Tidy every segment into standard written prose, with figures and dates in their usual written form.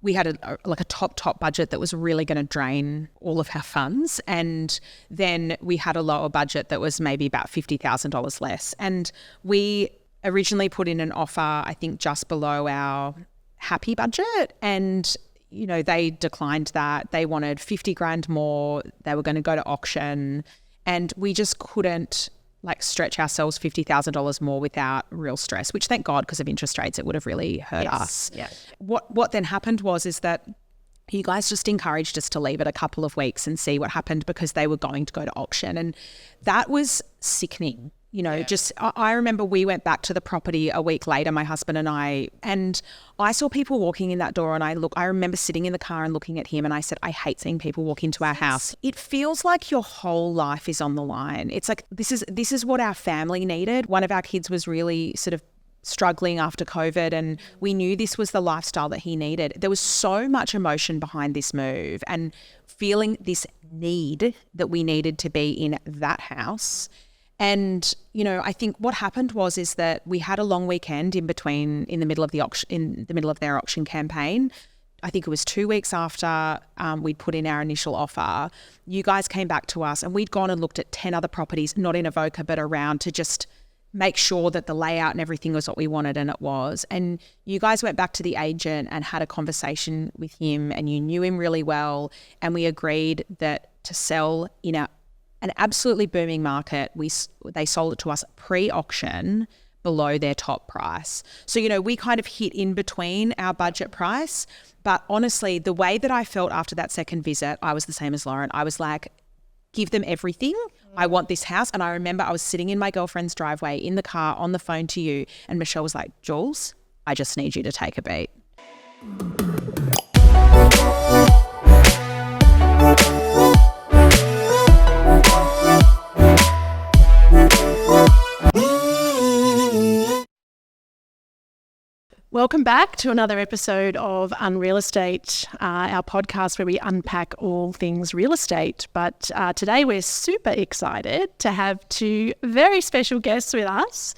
we had a top budget that was really going to drain all of our funds. And then we had a lower budget that was maybe about $50,000 less. And we originally put in an offer, I think, just below our happy budget. And, you know, they declined that. They wanted 50 grand more. They were going to go to auction. And we just couldn't stretch ourselves $50,000 more without real stress, which thank God, because of interest rates, it would have really hurt us. Yeah. What then happened is that you guys just encouraged us to leave it a couple of weeks and see what happened, because they were going to go to auction. And that was sickening. You know, I remember we went back to the property a week later, my husband and I saw people walking in that door, and I remember sitting in the car and looking at him, and I said, I hate seeing people walk into our house. It feels like your whole life is on the line. It's like, this is what our family needed. One of our kids was really sort of struggling after COVID, and we knew this was the lifestyle that he needed. There was so much emotion behind this move, and feeling this need that we needed to be in that house. And, you know, I think what happened is that we had a long weekend in the middle of the auction, in the middle of their auction campaign. I think it was 2 weeks after we'd put in our initial offer. You guys came back to us, and we'd gone and looked at 10 other properties, not in Avoca, but around, to just make sure that the layout and everything was what we wanted, and it was. And you guys went back to the agent and had a conversation with him, and you knew him really well. And we agreed that to sell in an absolutely booming market, they sold it to us pre-auction below their top price. So, you know, we kind of hit in between our budget price. But honestly, the way that I felt after that second visit, I was the same as Lauryn. I was like, give them everything. I want this house. And I remember I was sitting in my girlfriend's driveway in the car on the phone to you, and Michelle was like, Jules, I just need you to take a beat. Welcome back to another episode of Unreal Estate, our podcast where we unpack all things real estate. But today we're super excited to have two very special guests with us.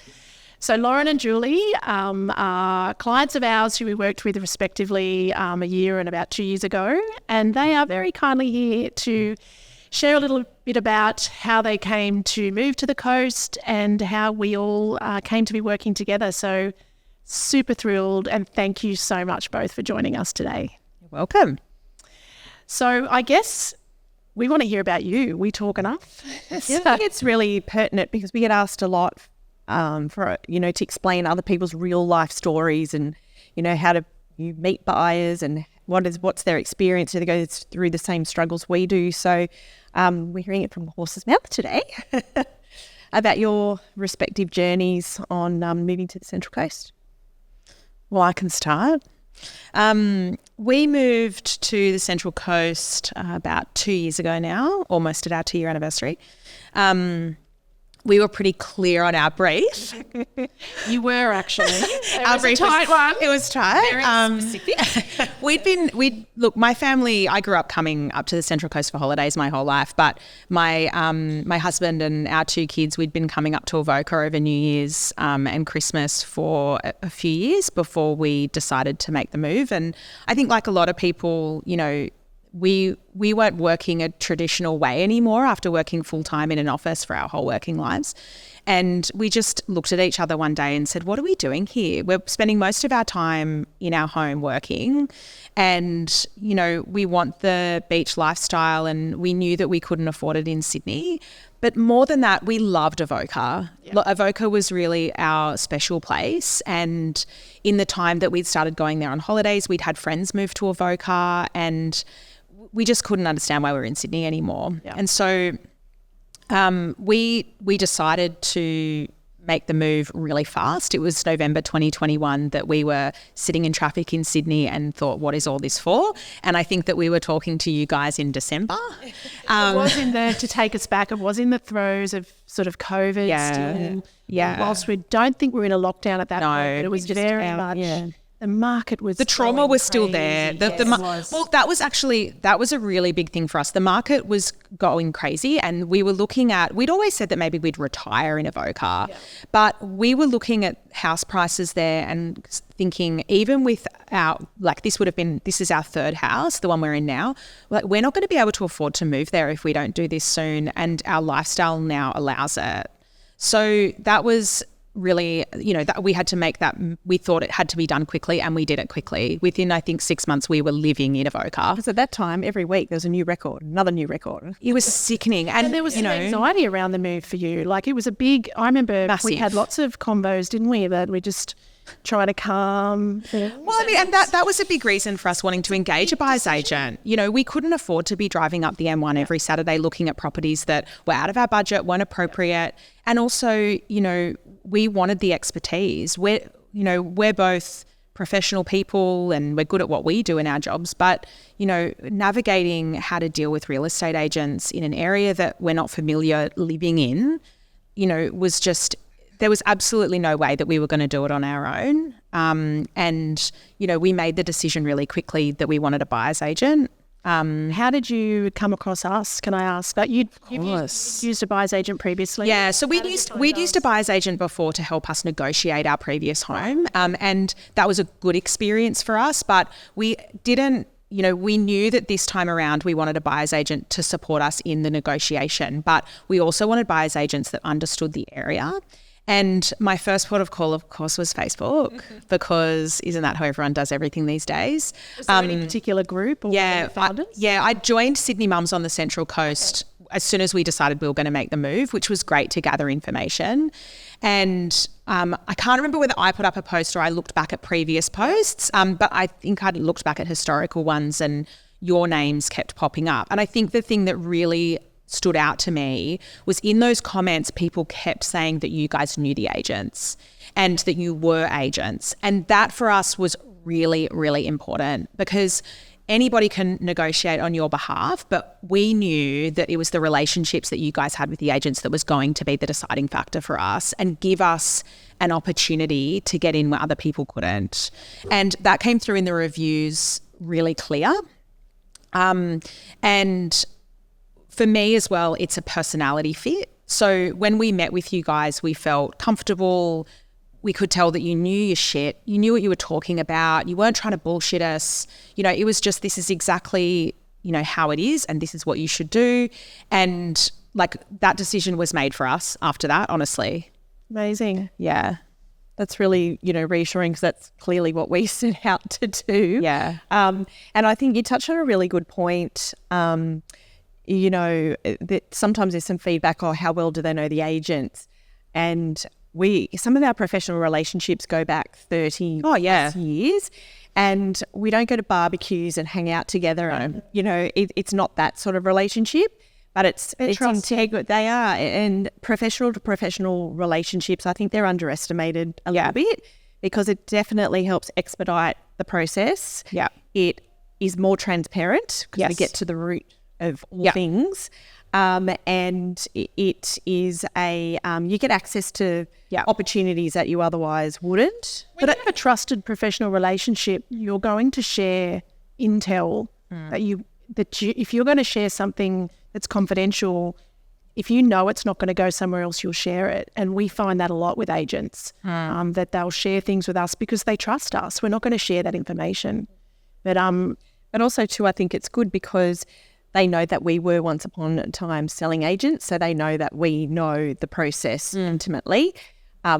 So Lauryn and Julie are clients of ours who we worked with respectively a year and about 2 years ago. And they are very kindly here to share a little bit about how they came to move to the coast and how we all came to be working together. So super thrilled, and thank you so much both for joining us today. You're welcome. So I guess we want to hear about you. We talk enough. I think it's really pertinent because we get asked a lot to explain other people's real life stories, and, you know, how do you meet buyers, and what's their experience? Do they go through the same struggles we do? So we're hearing it from the horse's mouth today about your respective journeys on moving to the Central Coast. Well, I can start. We moved to the Central Coast about 2 years ago now, almost at our 2-year anniversary. We were pretty clear on our brief. You were actually. Our brief was a tight one. It was tight. Very specific. Look, my family, I grew up coming up to the Central Coast for holidays my whole life, but my husband and our 2 kids, we'd been coming up to Avoca over New Year's and Christmas for a few years before we decided to make the move. And I think, like a lot of people, you know, we weren't working a traditional way anymore after working full-time in an office for our whole working lives. And we just looked at each other one day and said, what are we doing here? We're spending most of our time in our home working, and, you know, we want the beach lifestyle, and we knew that we couldn't afford it in Sydney. But more than that, we loved Avoca. Yeah. Avoca was really our special place. And in the time that we'd started going there on holidays, we'd had friends move to Avoca, and we just couldn't understand why we were in Sydney anymore. Yeah. And so we decided to make the move really fast. It was November 2021 that we were sitting in traffic in Sydney and thought, what is all this for? And I think that we were talking to you guys in December. It was to take us back, it was in the throes of sort of COVID still. Yeah. Whilst we don't think we're in a lockdown at that point, but it was very much the market was the trauma going was still crazy. there. Yes. Well, that was a really big thing for us. The market was going crazy, and we were looking at. We'd always said that maybe we'd retire in Avoca, but we were looking at house prices there and thinking, even with our this is our third house, the one we're in now. Like, we're not going to be able to afford to move there if we don't do this soon, and our lifestyle now allows it. So that was really, that we had to make that. We thought it had to be done quickly, and we did it quickly. Within, I think, 6 months, we were living in Avoca. Because at that time, every week there was a new record, another new record. It was sickening, and there was anxiety around the move for you. Like, it was a big. I remember Massive. we had lots of combos, didn't we? That we just try to calm. Well, I mean, and that was a big reason for us wanting to engage a buyer's agent. We couldn't afford to be driving up the M1 every Saturday looking at properties that were out of our budget, weren't appropriate. And also, we wanted the expertise. We're both professional people and we're good at what we do in our jobs, but, navigating how to deal with real estate agents in an area that we're not familiar living in, was just, there was absolutely no way that we were going to do it on our own. And we made the decision really quickly that we wanted a buyer's agent. How did you come across us? Can I ask? That you've used a buyer's agent previously? Yeah, so we'd used a buyer's agent before to help us negotiate our previous home, and that was a good experience for us. But we didn't. We knew that this time around we wanted a buyer's agent to support us in the negotiation, but we also wanted buyer's agents that understood the area. And my first port of call, of course, was Facebook, because isn't that how everyone does everything these days? Was there any particular group or founders? I joined Sydney Mums on the Central Coast as soon as we decided we were going to make the move, which was great to gather information. And I can't remember whether I put up a post or I looked back at previous posts, but I think I'd looked back at historical ones and your names kept popping up. And I think the thing that really stood out to me was in those comments, people kept saying that you guys knew the agents and that you were agents. And that for us was really, really important, because anybody can negotiate on your behalf, but we knew that it was the relationships that you guys had with the agents that was going to be the deciding factor for us and give us an opportunity to get in where other people couldn't. And that came through in the reviews really clear. And for me as well, it's a personality fit. So when we met with you guys, we felt comfortable. We could tell that you knew your shit. You knew what you were talking about. You weren't trying to bullshit us. It was just, this is exactly, how it is, and this is what you should do. And that decision was made for us after that, honestly. Amazing. Yeah. That's really, reassuring, because that's clearly what we set out to do. Yeah. And I think you touched on a really good point. That sometimes there's some feedback, how well do they know the agents? And some of our professional relationships go back 30 years, and we don't go to barbecues and hang out together. And, it's not that sort of relationship, but it's integral. They are. And professional to professional relationships, I think they're underestimated a little bit, because it definitely helps expedite the process. Yeah. It is more transparent, because we get to the root of all things, and it is you get access to opportunities that you otherwise wouldn't. But in a trusted professional relationship, you're going to share intel that if you're going to share something that's confidential, if you know it's not going to go somewhere else, you'll share it. And we find that a lot with agents, that they'll share things with us because they trust us. We're not going to share that information. But also too, I think it's good because they know that we were once upon a time selling agents, so they know that we know the process intimately.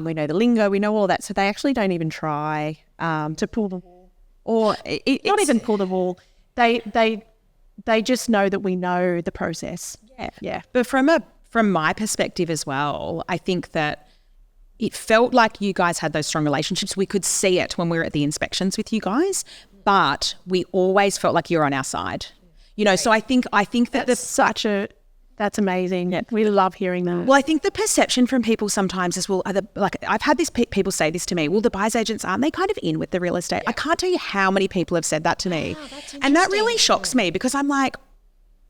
We know the lingo, we know all that, so they actually don't even try to pull the wool, or not even pull the wool. They just know that we know the process. Yeah. But from my perspective as well, I think that it felt like you guys had those strong relationships. We could see it when we were at the inspections with you guys, but we always felt like you're on our side. So I think that that's amazing. Yeah. We love hearing that. Well, I think the perception from people sometimes is, well, I've had people say this to me, well, the buyer's agents, aren't they kind of in with the real estate? I can't tell you how many people have said that to me. And that really shocks me, because I'm like,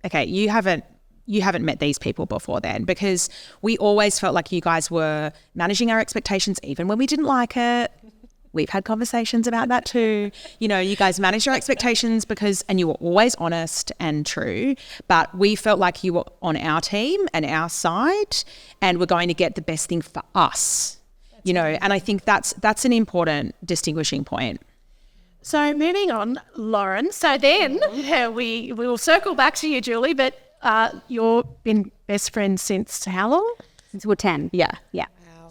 okay, you haven't met these people before then, because we always felt like you guys were managing our expectations even when we didn't like it. we've had conversations about that too. You know, you guys manage your expectations and you were always honest and true, but we felt like you were on our team and our side and we're going to get the best thing for us, you know, and I think that's an important distinguishing point. So moving on, Lauren. So then we will circle back to you, Julie, but you've been best friends since how long? Since we're 10. Yeah.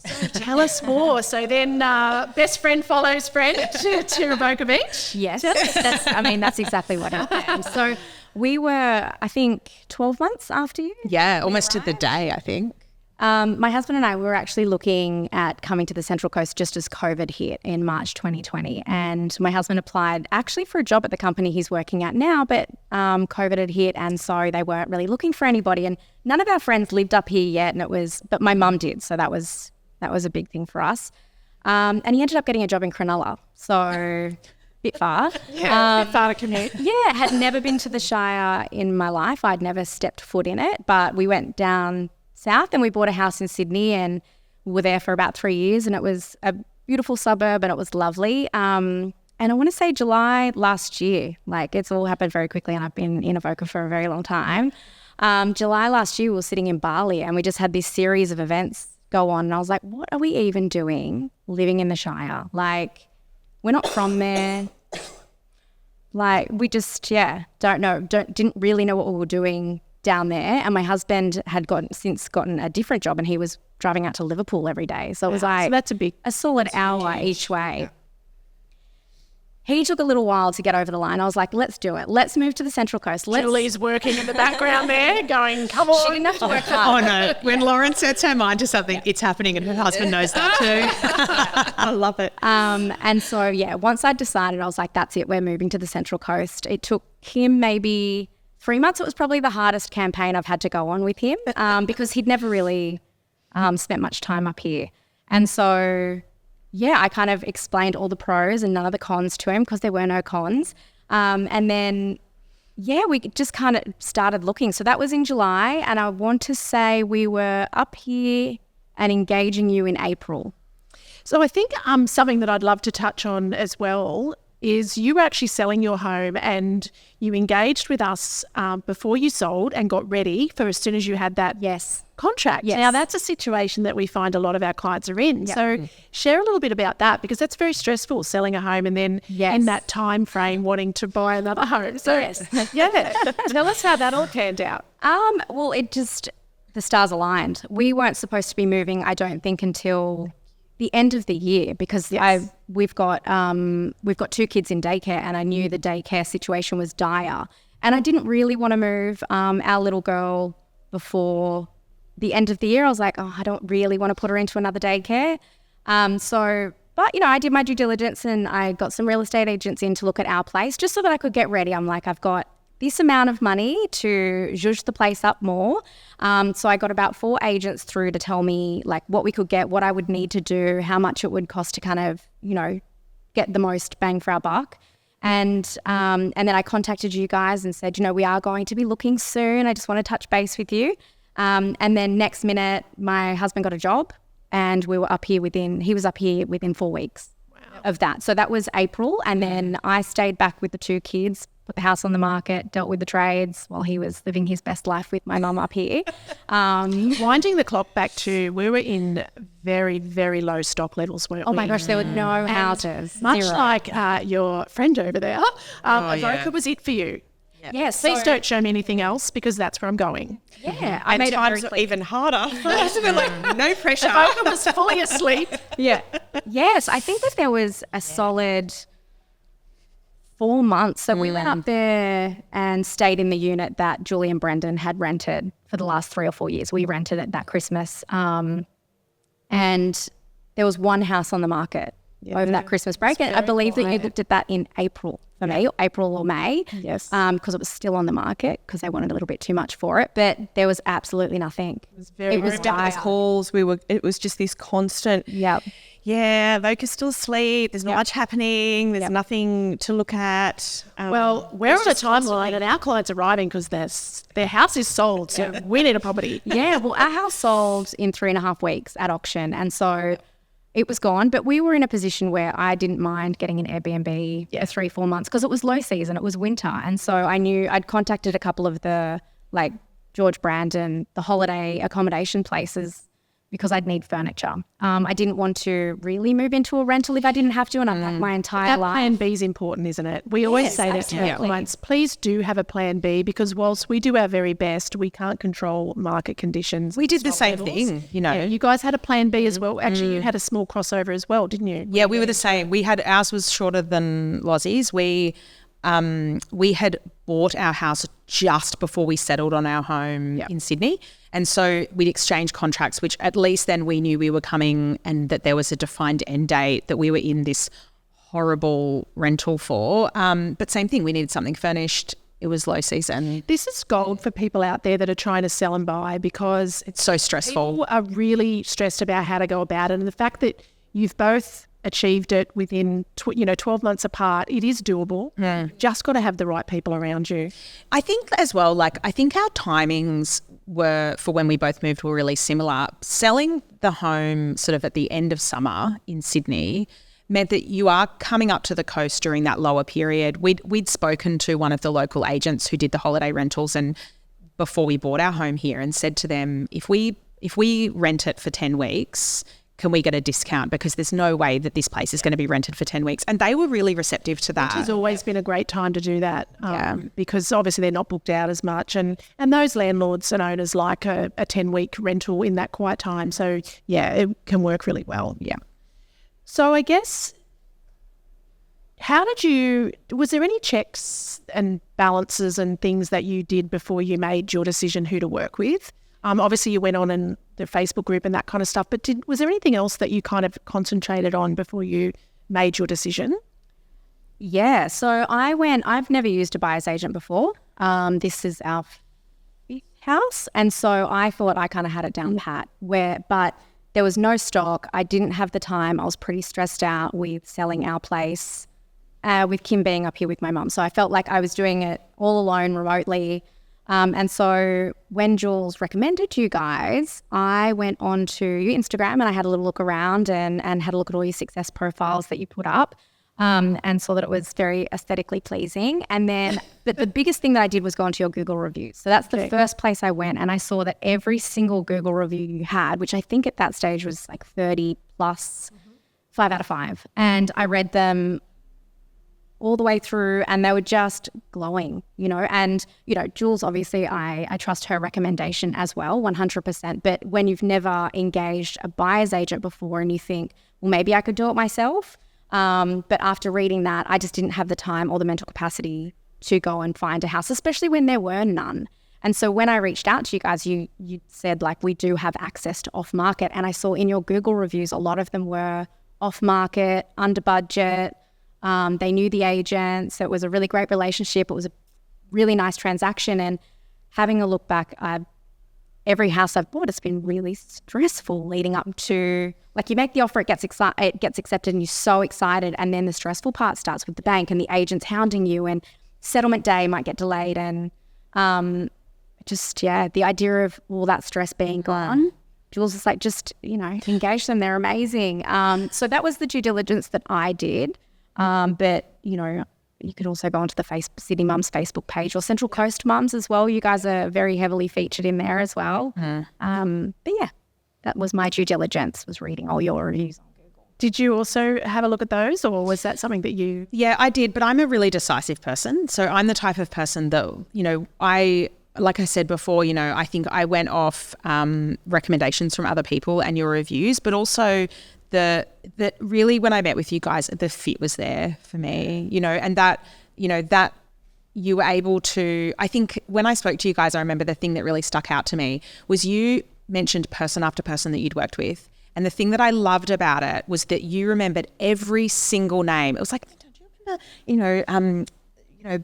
So tell us more. So then best friend follows friend to Ravoca Beach? Yes, that's exactly what happened. So we were, I think, 12 months after you. Yeah, almost to the day, I think. My husband and I were actually looking at coming to the Central Coast just as COVID hit in March 2020. And my husband applied actually for a job at the company he's working at now, but COVID had hit and so they weren't really looking for anybody. And none of our friends lived up here yet, but my mum did, so that was a big thing for us. And he ended up getting a job in Cronulla, so a bit far. Yeah, a bit far to commute. Yeah, had never been to the Shire in my life. I'd never stepped foot in it, but we went down south and we bought a house in Sydney and we were there for about 3 years and it was a beautiful suburb and it was lovely. And I want to say July last year, like it's all happened very quickly and I've been in Avoca for a very long time. July last year we were sitting in Bali and we just had this series of events go on and I was like, what are we even doing living in the Shire? Like, we're not from there. Like, we just, don't know, didn't really know what we were doing down there. And my husband had since gotten a different job and he was driving out to Liverpool every day. So it was like, so that's a solid hour each way. Yeah. He took a little while to get over the line. I was like, let's do it. Let's move to the Central Coast. Julie's working in the background there going, come on. She didn't have to work hard. Oh, no. When Lauren sets her mind to something, it's happening and her husband knows that too. I love it. And so, once I decided, I was like, that's it. We're moving to the Central Coast. It took him maybe 3 months. It was probably the hardest campaign I've had to go on with him because he'd never really spent much time up here. And so... I kind of explained all the pros and none of the cons to him because there were no cons. And then, we just kind of started looking. So that was in July and I want to say we were up here and engaging you in April. So I think something that I'd love to touch on as well is you were actually selling your home and you engaged with us before you sold and got ready for as soon as you had that contract. Yes. Now, that's a situation that we find a lot of our clients are in. Yep. So share a little bit about that because that's very stressful, selling a home and then in that time frame wanting to buy another home. So, tell us how that all panned out. Well, the stars aligned. We weren't supposed to be moving, I don't think, until the end of the year because we've got 2 kids in daycare and I knew the daycare situation was dire and I didn't really want to move our little girl before the end of the year. I was like, I don't really want to put her into another daycare. But I did my due diligence and I got some real estate agents in to look at our place just so that I could get ready. I'm like, I've got this amount of money to zhuzh the place up more. So I got about 4 agents through to tell me like what we could get, what I would need to do, how much it would cost to kind of, get the most bang for our buck. And then I contacted you guys and said, we are going to be looking soon. I just want to touch base with you. And then next minute, my husband got a job and he was up here within 4 weeks of that. So that was April. And then I stayed back with the 2 kids, put the house on the market, dealt with the trades while he was living his best life with my mum up here. Winding the clock back to, we were in very, very low stock levels, weren't we? Oh my gosh, there were no houses. Much Zero. like your friend over there, Avoca was it for you. Yes. Please don't show me anything else because that's where I'm going. Yeah. I made times it even harder. No pressure. Avoca was fully asleep. Yeah. Yes, I think that there was a solid 4 months. So we went up there and stayed in the unit that Julie and Brendan had rented for the last 3 or 4 years. We rented it that Christmas. And there was 1 house on the market over that Christmas break. And I believe that you looked at that in April for me, April or May. Yes. Because it was still on the market because they wanted a little bit too much for it. But there was absolutely nothing. It was dire. Calls. It was just this constant. Yep. Yeah, Voca's still asleep. There's not much happening. There's nothing to look at. Well, we're on a timeline and our clients are arriving because their house is sold. So we need a property. Yeah, well, our house sold in 3.5 weeks at auction. And so it was gone. But we were in a position where I didn't mind getting an Airbnb for 3-4 months because it was low season, it was winter. And so I knew I'd contacted a couple of the like George Brandon, the holiday accommodation places, because I'd need furniture. I didn't want to really move into a rental if I didn't have to, and I've had my entire That life. plan B is important, isn't it? We always say that to our clients, please do have a plan B, because whilst we do our very best, we can't control market conditions. We did the same thing, you know. Yeah, you guys had a plan B as well. Actually, you had a small crossover as well, didn't you? Yeah, we were the same. Ours was shorter than Lozzie's. We had bought our house just before we settled on our home in Sydney. And so we'd exchanged contracts, which at least then we knew we were coming and that there was a defined end date that we were in this horrible rental for. But same thing, we needed something furnished. It was low season. This is gold for people out there that are trying to sell and buy, because It's so stressful. people are really stressed about how to go about it. And the fact that you've both achieved it within 12 months apart, it is doable. Just got to have the right people around you. I think as well, I think our timings were, for when we both moved, were really similar. Selling the home sort of at the end of summer in Sydney meant that you are coming up to the coast during that lower period. We'd spoken to one of the local agents who did the holiday rentals and before we bought our home here, and said to them, if we rent it for 10 weeks, can we get a discount? Because there's no way that this place is going to be rented for 10 weeks. And they were really receptive to that. Which has always been a great time to do that, because obviously they're not booked out as much. And those landlords and owners like a 10-week rental in that quiet time. So, yeah, it can work really well. Yeah. So I guess, was there any checks and balances and things that you did before you made your decision who to work with? Obviously you went on in the Facebook group and that kind of stuff, but was there anything else that you kind of concentrated on before you made your decision? Yeah, so I've never used a buyer's agent before. This is our fifth house. And so I thought I kind of had it down pat, but there was no stock. I didn't have the time. I was pretty stressed out with selling our place, with Kim being up here with my mum. So I felt like I was doing it all alone remotely. And so when Jules recommended you guys, I went on to your Instagram and I had a little look around and had a look at all your success profiles that you put up, and saw that it was very aesthetically pleasing. And then, but the biggest thing that I did was go onto your Google reviews. So that's the first place I went, and I saw that every single Google review you had, which I think at that stage was like 30 plus, 5 out of 5. And I read them all the way through and they were just glowing, and, Jules, obviously I trust her recommendation as well, 100%. But when you've never engaged a buyer's agent before and you think, well, maybe I could do it myself. But after reading that, I just didn't have the time or the mental capacity to go and find a house, especially when there were none. And so when I reached out to you guys, you said we do have access to off market. And I saw in your Google reviews, a lot of them were off market, under budget. They knew the agent, so it was a really great relationship. It was a really nice transaction. And having a look back, every house I've bought has been really stressful leading up to, you make the offer, it gets accepted and you're so excited. And then the stressful part starts with the bank and the agents hounding you, and settlement day might get delayed. And the idea of all that stress being gone, Jules is engage them. They're amazing. So that was the due diligence that I did. But, you could also go onto the Sydney Mums Facebook page, or Central Coast Mums as well. You guys are very heavily featured in there as well. But yeah, that was my due diligence, was reading all your reviews on Google. Did you also have a look at those, or was that something that you... Yeah, I did, but I'm a really decisive person. So I'm the type of person that, like I said before, I think I went off recommendations from other people and your reviews, but also that really when I met with you guys, the fit was there for me, and that you were able to, I think when I spoke to you guys, I remember the thing that really stuck out to me was you mentioned person after person that you'd worked with. And the thing that I loved about it was that you remembered every single name. It was like, do you remember,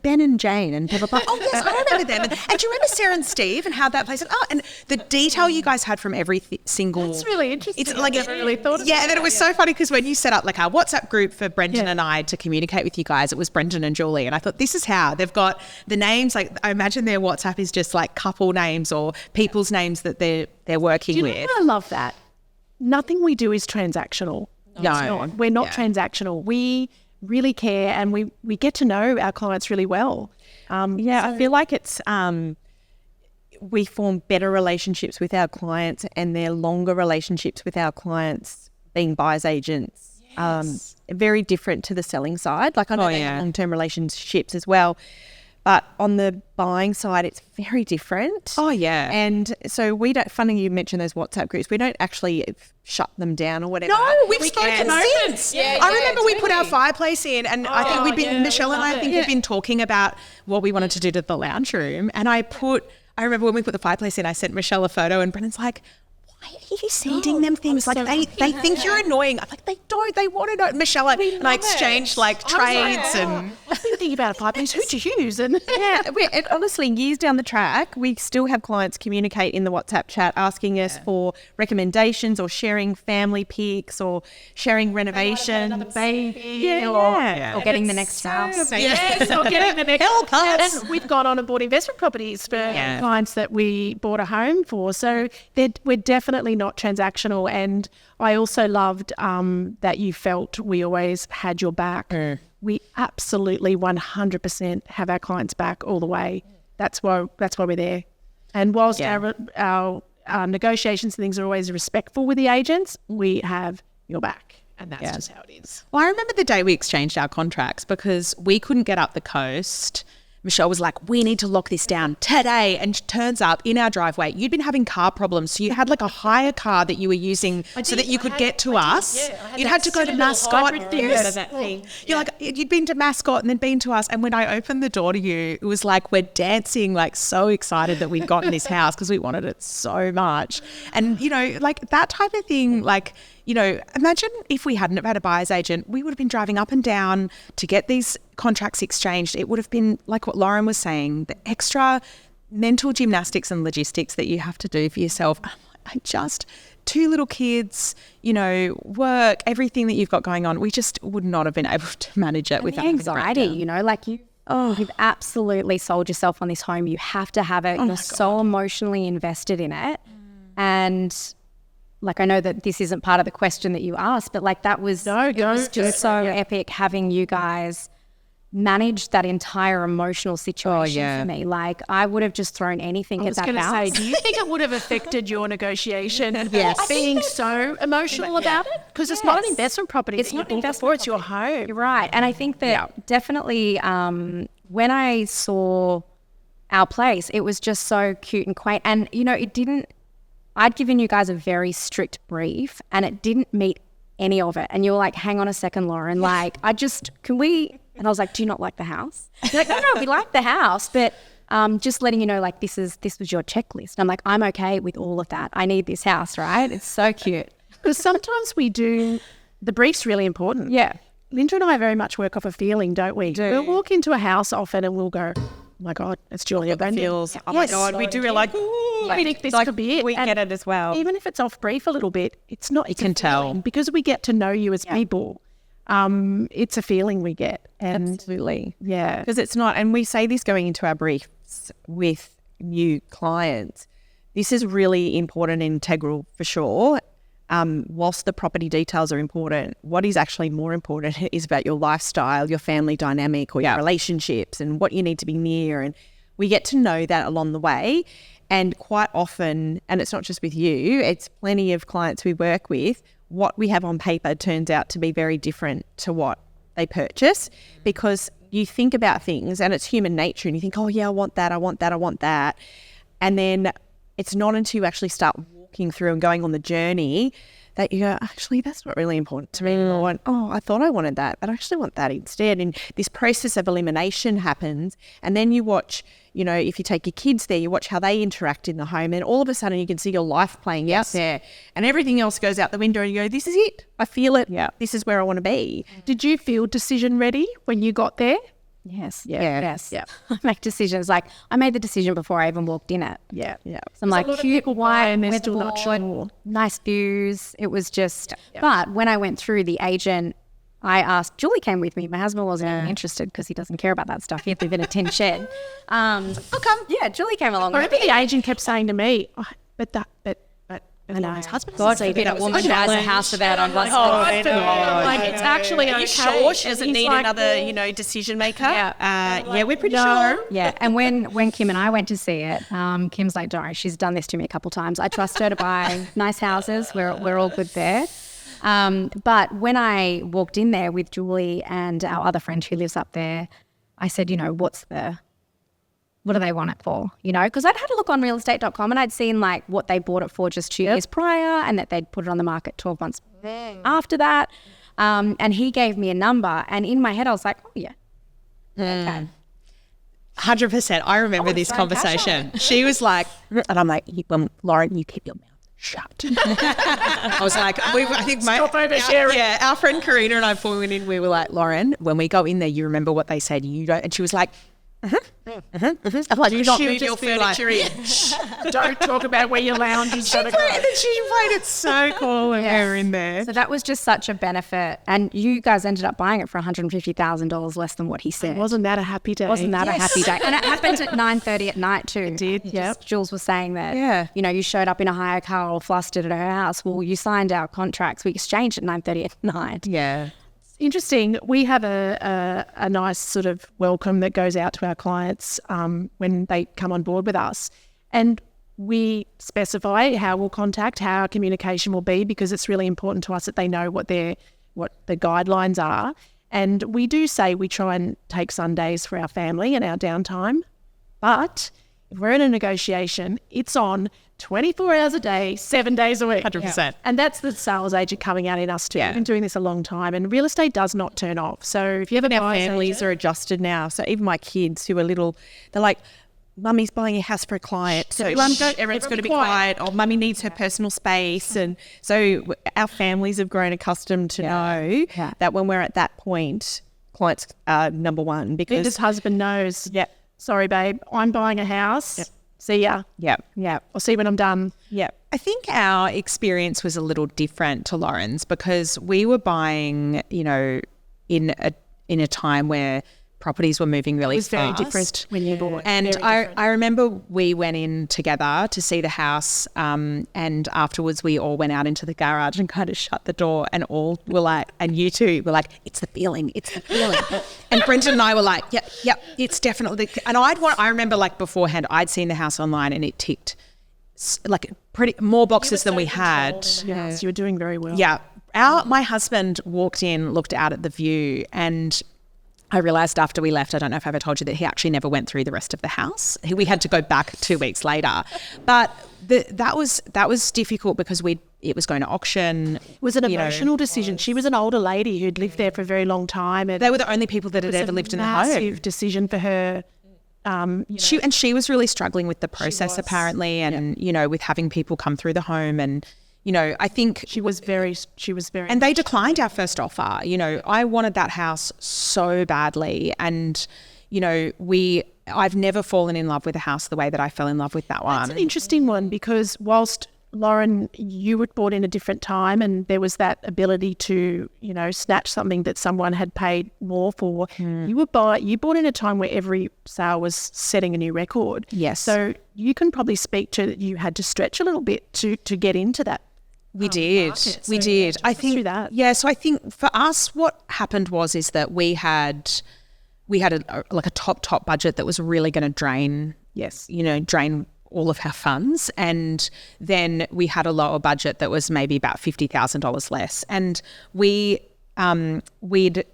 Ben and Jane and blah, blah, blah. Oh, yes, I remember them. And do you remember Sarah and Steve and how that place? And the detail you guys had from every single... That's really interesting. It's I never really thought of that. And then it was so funny because when you set up our WhatsApp group for Brendan and I to communicate with you guys, it was Brendan and Julie. And I thought, this is how they've got the names. I imagine their WhatsApp is just couple names or people's names that they're working with. I love that. Nothing we do is transactional. No. It's not. We're not transactional. We really care, and we get to know our clients really well. I feel like it's we form better relationships with our clients, and they're longer relationships with our clients being buyer's agents. Very different to the selling side. Like I know they have long-term relationships as well, but on the buying side, it's very different. Oh, yeah. And so we don't, funny you mentioned those WhatsApp groups, we don't actually shut them down or whatever. No, we've spoken since. I remember we put our fireplace in, and I think Michelle and I think we've been talking about what we wanted to do to the lounge room. And I remember when we put the fireplace in, I sent Michelle a photo, and Brendan's like, why are you sending them things? Like they think you're annoying. I'm like, they don't. They want to know. Michelle and I exchanged like trades and. I've been thinking about a fireplace. Who'd you use? And and honestly, years down the track, we still have clients communicate in the WhatsApp chat asking us for recommendations or sharing family pics or sharing renovations. baby or getting the next house. Yes, or getting the next Help us. And we've gone on and bought investment properties for clients that we bought a home for. So we're definitely not transactional. And I also loved that you felt we always had your back. We absolutely 100% have our clients' back all the way. That's why we're there. And whilst our negotiations and things are always respectful with the agents, we have your back. And that's just how it is. Well, I remember the day we exchanged our contracts because we couldn't get up the coast. Michelle was like, we need to lock this down today. And turns up in our driveway, you'd been having car problems. So you had like a hire car that you were using so that you could get to us. You'd had to go to Mascot. You're like, you'd been to Mascot and then been to us. And when I opened the door to you, it was like we're dancing, like so excited that we'd gotten this house because we wanted it so much. And, you know, like that type of thing, like, you know, imagine if we hadn't have had a buyer's agent, we would have been driving up and down to get these contracts exchanged. It would have been like what Lauren was saying, the extra mental gymnastics and logistics that you have to do for yourself. I just, 2 little kids, you know, work, everything that you've got going on. We just would not have been able to manage it without anxiety, you know, like you've absolutely sold yourself on this home. You have to have it. You're so emotionally invested in it. And like, I know that this isn't part of the question that you asked, but like that was, it was just so epic having you guys manage that entire emotional situation for me. Like I would have just thrown anything at that house. I was going to say, do you think it would have affected your negotiation being so emotional about it? Because it's not an investment property. It's not investment. It's your home. You're right. And I think that definitely when I saw our place, it was just so cute and quaint. And, you know, I'd given you guys a very strict brief and it didn't meet any of it. And you were like, hang on a second, Lauren, like can we, and I was like, do you not like the house? You're like, no, we like the house, but just letting you know, like this was your checklist. I'm like, I'm okay with all of that. I need this house, right? It's so cute. Because sometimes the brief's really important. Yeah. Linda and I very much work off a feeling, don't we? We'll walk into a house often and we'll go, oh my God, it's Julia Brendan. Feels. Oh my God, we do. We're like, I think this could be it. We get it as well. Even if it's off brief a little bit, it's not. You can tell because we get to know you as people. It's a feeling we get. And absolutely, yeah, because it's not. And we say this going into our briefs with new clients. This is really important and integral for sure. Whilst the property details are important, what is actually more important is about your lifestyle, your family dynamic, or your relationships, and what you need to be near. And we get to know that along the way. And quite often, and it's not just with you, it's plenty of clients we work with, what we have on paper turns out to be very different to what they purchase, because you think about things and it's human nature and you think, oh yeah, I want that, I want that, I want that. And then it's not until you actually start walking through and going on the journey that you go, actually, that's not really important to me. And I went, I thought I wanted that, but I actually want that instead. And this process of elimination happens. And then you watch, you know, if you take your kids there, you watch how they interact in the home. And all of a sudden you can see your life playing out there. And everything else goes out the window and you go, this is it. I feel it. Yeah. This is where I want to be. Did you feel decision ready when you got there? Yes. I make decisions. Like I made the decision before I even walked in it. Yeah. So I'm like, cute, white, and they're still not sure. Nice views. It was just, but when I went through the agent, I asked, Julie came with me. My husband wasn't even interested because he doesn't care about that stuff. He had to live in a tin shed. I'll come. Yeah, Julie came along. I remember the agent kept saying to me, but I know. His husband God forbid a woman buys a house without on one it's actually okay. Sure, she doesn't He's need like, another, decision maker. Yeah. We're pretty sure. Yeah, and when Kim and I went to see it, Kim's like, don't worry, she's done this to me a couple times. I trust her to buy nice houses. We're all good there. But when I walked in there with Julie and our other friend who lives up there, I said, what do they want it for? Because I'd had a look on realestate.com and I'd seen like what they bought it for just 2 years prior, and that they'd put it on the market 12 months after that. And he gave me a number, and in my head I was like, oh yeah. Okay. 100%. I remember this conversation. She was like, and I'm like, Lauryn, you keep your mouth shut. I was like, I think our friend Karina and I, before we went in, we were like, Lauryn, when we go in there, you remember what they said, you don't. And she was like, I'm like, you don't move your furniture in. Don't talk about where your lounge is going to go. She played it so cool when we were in there. So that was just such a benefit. And you guys ended up buying it for $150,000 less than what he said. Wasn't that a happy day? A happy day? And it happened at 9:30 at night too. It did, yeah. Jules was saying that, you showed up in a hire car all flustered at her house. Well, you signed our contracts. We exchanged at 9:30 at night. Yeah. Interesting. We have a nice sort of welcome that goes out to our clients when they come on board with us, and we specify how we'll contact, how our communication will be, because it's really important to us that they know what the guidelines are. And we do say we try and take Sundays for our family and our downtime, but if we're in a negotiation, it's on 24 hours a day, 7 days a week. 100%. Yeah. And that's the sales agent coming out in us too. We've been doing this a long time, and real estate does not turn off. So if you have our families are adjusted now. So even my kids who are little, they're like, Mummy's buying a house for a client, so everyone's got to be quiet. Or Mummy needs her personal space. And so our families have grown accustomed to know that when we're at that point, clients are number one. Because his husband knows, sorry, babe, I'm buying a house. Yep. See ya. Yeah. I'll see when I'm done. Yeah. I think our experience was a little different to Lauren's, because we were buying, in a time where properties were moving really fast. It was very different when you bought. And I remember we went in together to see the house, and afterwards we all went out into the garage and kind of shut the door, and all were like, and you two were like, it's the feeling. And Brendan and I were like, yep, it's definitely. And I remember like beforehand, I'd seen the house online and it ticked like pretty more boxes than we had. Yes, you were doing very well. Yeah. My husband walked in, looked out at the view, and I realised after we left, I don't know if I ever told you, that he actually never went through the rest of the house. We had to go back 2 weeks later. But that was difficult because it was going to auction. It was an emotional decision. She was an older lady who'd lived there for a very long time. And they were the only people that had ever lived in the home. It was a massive decision for her. She was really struggling with the process apparently, and with having people come through the home, and I think she was very, and they declined our first offer. I wanted that house so badly, and I've never fallen in love with a house the way that I fell in love with that one. That's an interesting one, because whilst Lauryn, you were bought in a different time, and there was that ability to, snatch something that someone had paid more for. You bought in a time where every sale was setting a new record. Yes. So you can probably speak to that you had to stretch a little bit to get into that. We did. I think that. Yeah. So I think for us, what happened was that we had a top budget that was really going to drain. Yes. Drain all of our funds, and then we had a lower budget that was maybe about $50,000 less, and we'd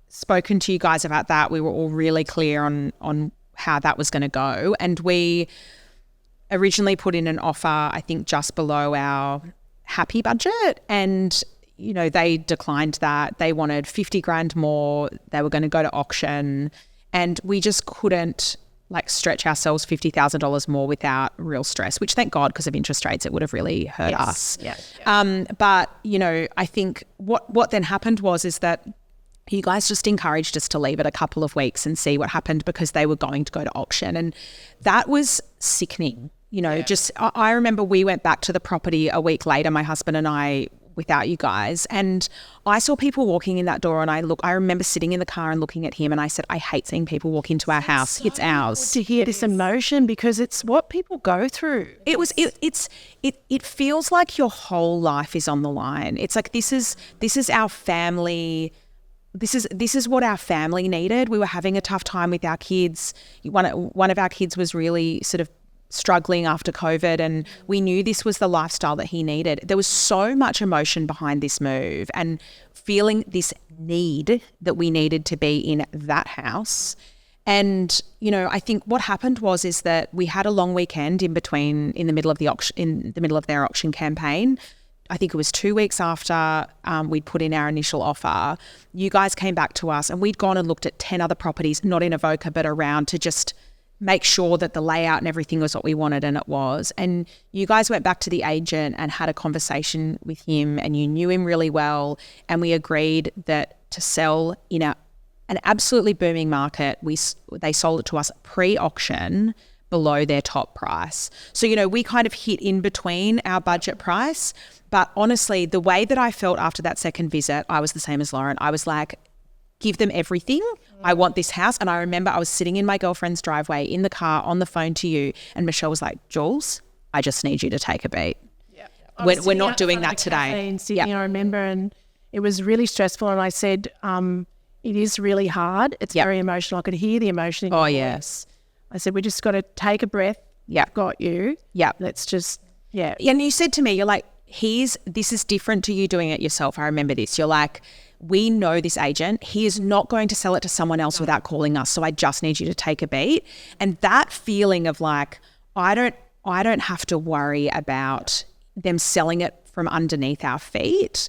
spoken to you guys about that. We were all really clear on how that was going to go, and we originally put in an offer, I think, just below our happy budget, and they declined that. They wanted 50 grand more. They were going to go to auction, and we just couldn't stretch ourselves $50,000 more without real stress, which thank God, because of interest rates, it would have really hurt us. Yeah. But, I think what then happened was that you guys just encouraged us to leave it a couple of weeks and see what happened, because they were going to go to auction. And that was sickening. I remember we went back to the property a week later, my husband and I, without you guys. And I saw people walking in that door, and I remember sitting in the car and looking at him, and I said, I hate seeing people walk into our house. It's ours. To hear this emotion, because it's what people go through. It feels like your whole life is on the line. It's like this is our family. This is what our family needed. We were having a tough time with our kids. One of our kids was really sort of struggling after COVID, and we knew this was the lifestyle that he needed. There was so much emotion behind this move, and feeling this need that we needed to be in that house. And, you know, I think what happened is that we had a long weekend in the middle of their auction campaign. I think it was 2 weeks after we'd put in our initial offer. You guys came back to us, and we'd gone and looked at 10 other properties, not in Avoca, but around, to just make sure that the layout and everything was what we wanted, and it was. And you guys went back to the agent and had a conversation with him, and you knew him really well, and we agreed that to sell in an absolutely booming market, they sold it to us pre-auction below their top price. So, you know, we kind of hit in between our budget price. But honestly, the way that I felt after that second visit, I was the same as Lauryn. I was like, give them everything. I want this house. And I remember I was sitting in my girlfriend's driveway in the car on the phone to you, and Michelle was like, Jules, I just need you to take a beat. Yeah. We're not doing that today. In Sydney, I remember, and it was really stressful. And I said, it is really hard. It's very emotional. I could hear the emotion in your voice. Yes. I said, we just got to take a breath. Yeah. Got you. Yeah. Let's just, yeah. And you said to me, you're like, this is different to you doing it yourself. I remember this. You're like, we know this agent. He is not going to sell it to someone else without calling us. So I just need you to take a beat. And that feeling of like, I don't have to worry about them selling it from underneath our feet,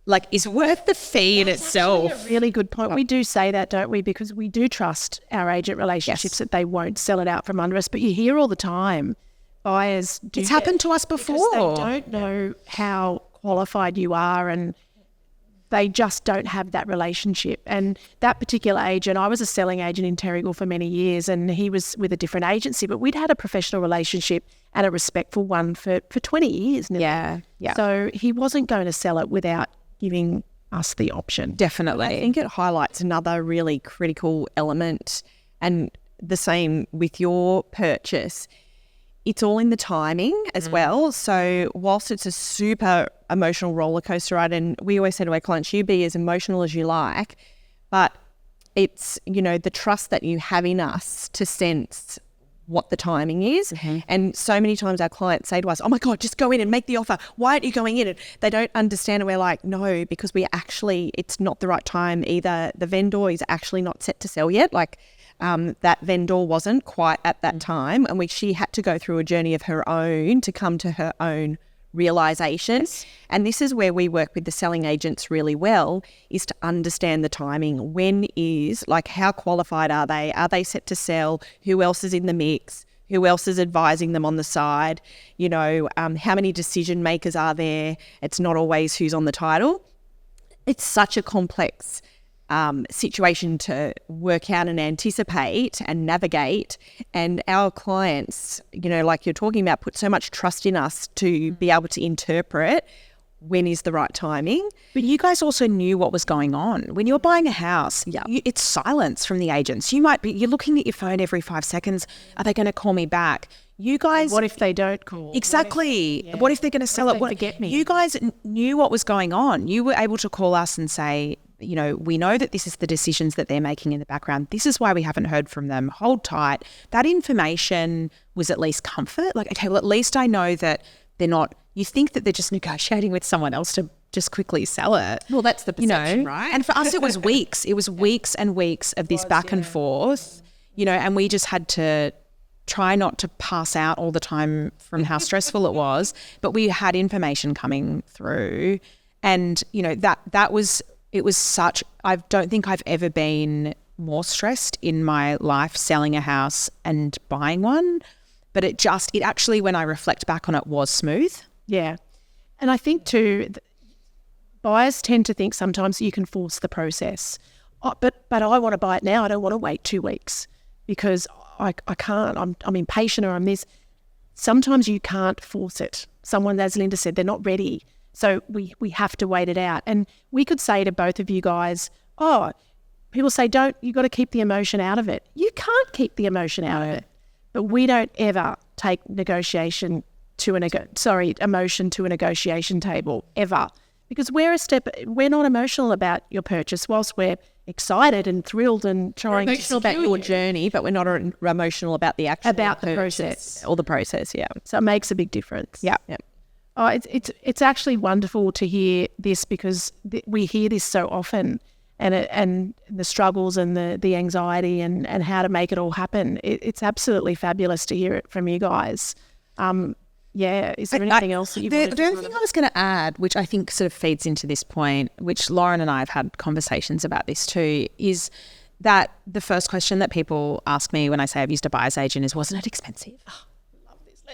like, is worth the fee in itself. That's a really good point. We do say that, don't we? Because we do trust our agent relationships, that they won't sell it out from under us. But you hear all the time, buyers do. It's happened to us before. Because they don't know how qualified you are, and they just don't have that relationship. And that particular agent, I was a selling agent in Terrigal for many years, and he was with a different agency, but we'd had a professional relationship and a respectful one for 20 years now. Yeah. So he wasn't going to sell it without giving us the option. Definitely. I think it highlights another really critical element, and the same with your purchase. It's all in the timing as well. So whilst it's a super emotional roller coaster ride, and we always say to our clients, you be as emotional as you like, but it's, you know, the trust that you have in us to sense what the timing is. And so many times our clients say to us, oh my God, just go in and make the offer. Why aren't you going in? And they don't understand. And we're like, no, because it's not the right time either. The vendor is actually not set to sell yet. Like, that vendor wasn't quite at that time, and she had to go through a journey of her own to come to her own realization. And this is where we work with the selling agents really well, is to understand the timing. When is, like, how qualified are they? Are they set to sell? Who else is in the mix? Who else is advising them on the side? You know, how many decision makers are there? It's not always who's on the title. It's such a complex situation to work out and anticipate and navigate. And our clients, you know, like you're talking about, put so much trust in us to be able to interpret when is the right timing. But you guys also knew what was going on. When you're buying a house, it's silence from the agents. You're looking at your phone every 5 seconds. Are they going to call me back? You guys... What if they don't call? Exactly. What if they're going to sell it? Forget me? You guys knew what was going on. You were able to call us and say, you know, we know that this is the decisions that they're making in the background. This is why we haven't heard from them. Hold tight. That information was at least comfort. Like, okay, well, at least I know that they're not... You think that they're just negotiating with someone else to just quickly sell it. Well, that's the perception, right? And for us, it was weeks. It was weeks and weeks of this back and forth, you know, and we just had to try not to pass out all the time from how stressful it was, but we had information coming through. And, you know, it was such, I don't think I've ever been more stressed in my life selling a house and buying one. But it actually, when I reflect back on it, was smooth. Yeah. And I think too, buyers tend to think sometimes you can force the process. Oh, but I want to buy it now. I don't want to wait 2 weeks because I can't. I'm impatient, or I'm this. Sometimes you can't force it. Someone, as Linda said, they're not ready. So we have to wait it out. And we could say to both of you guys, oh, people say, you got to keep the emotion out of it. You can't keep the emotion out of it. But we don't ever take emotion to a negotiation table, ever. Because we're not emotional about your purchase, whilst we're excited and thrilled and trying to Emotional about your journey, but we're not emotional about the actual the purchase process. or the process. Yeah. So it makes a big difference. Yeah. Oh, it's actually wonderful to hear this, because we hear this so often, and the struggles and the anxiety and how to make it all happen. It's absolutely fabulous to hear it from you guys. Is there anything else that you wanted to The only thing I was going to add, which I think sort of feeds into this point, which Lauren and I have had conversations about this too, is that the first question that people ask me when I say I've used a buyer's agent is, wasn't it expensive?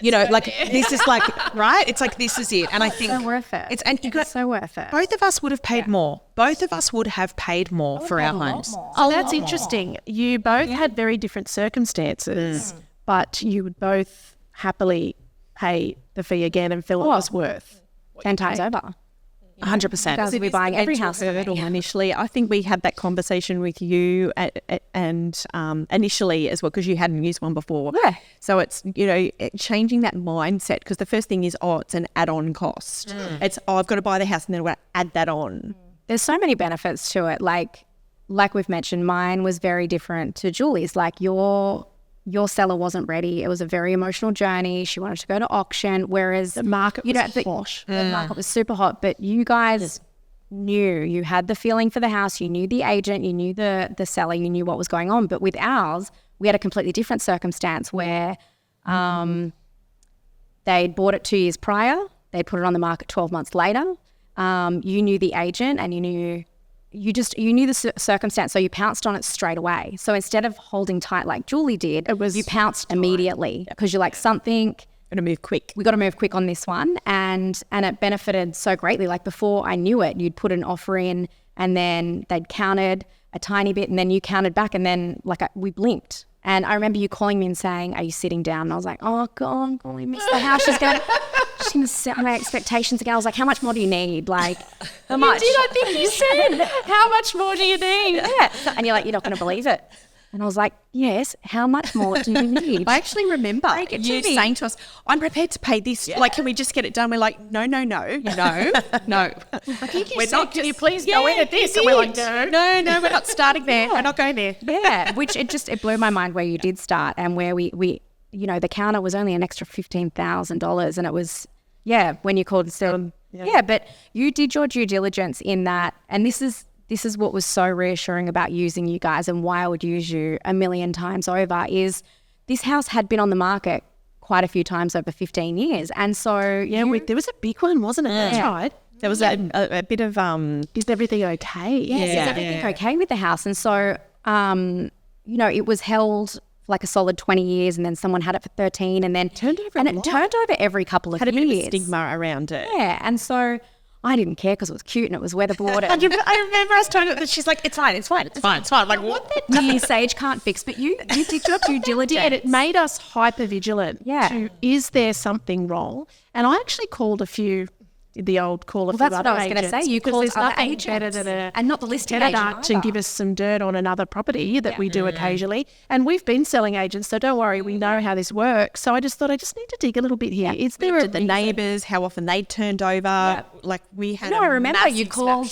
This is like, right? It's like, this is it. And I think so worth it. It's so worth it. Both of us would have paid more. Both of us would have paid more for our homes. Oh, that's interesting. You both had very different circumstances, but you would both happily pay the fee again and feel it was worth 10 times over. 100%. Because we're buying every house. Initially, I think we had that conversation with you and initially as well, because you hadn't used one before. Yeah. So it's, changing that mindset, because the first thing is, it's an add-on cost. It's, I've got to buy the house and then we're going to add that on. There's so many benefits to it. Like we've mentioned, mine was very different to Julie's. Like your seller wasn't ready. It was a very emotional journey. She wanted to go to auction, whereas the market was hot. The market was super hot, but you guys knew, you had the feeling for the house, you knew the agent, you knew the seller, you knew what was going on. But with ours, we had a completely different circumstance where they'd bought it 2 years prior. They'd put it on the market 12 months later. You knew the agent and you knew the circumstance, so you pounced on it straight away. So instead of holding tight like Julie did, you pounced immediately, because you're like, we got to move quick on this one, and it benefited so greatly. Like before I knew it, you'd put an offer in and then they'd counted a tiny bit and then you counted back, and then we blinked. And I remember you calling me and saying, "Are you sitting down?" And I was like, "Oh God, we missed the house. She's going to set my expectations again." I was like, "How much more do you need? Like, how much?" You did, I think you said, "How much more do you need?" Yeah. And you're like, "You're not going to believe it." And I was like, "Yes, how much more do you need?" I actually remember you saying to us, "I'm prepared to pay this. Like, can we just get it done?" We're like, no. We're not. Can you please go in at this? And we're like, no, we're not starting there. We're not going there. Yeah, which it blew my mind where you did start, and where we the counter was only an extra $15,000, and it was, when you called and said, but you did your due diligence in that, and this is what was so reassuring about using you guys, and why I would use you a million times over, is this house had been on the market quite a few times over 15 years. And so there was a big one, wasn't it? That's right. There was a bit of is everything okay? Yes, is everything okay with the house? And so it was held like a solid 20 years, and then someone had it for 13, and then it turned over every couple of years. Had a bit of a stigma around it. Yeah, and so I didn't care because it was cute and it was weatherboard. I remember us telling her that she's like, it's fine. I'm like, what? Nothing Sage can't fix, but you did your due diligence. And it made us hyper vigilant. Yeah. Is there something wrong? And I actually called a few. The old call of that's what I was going to say. You called other agents, better than and not the listing agent to give us some dirt on another property that we do occasionally. And we've been selling agents, so don't worry, we know how this works. So I just thought I just need to dig a little bit here. Is there the neighbours, how often they turned over? Yeah. Like we had. I remember you called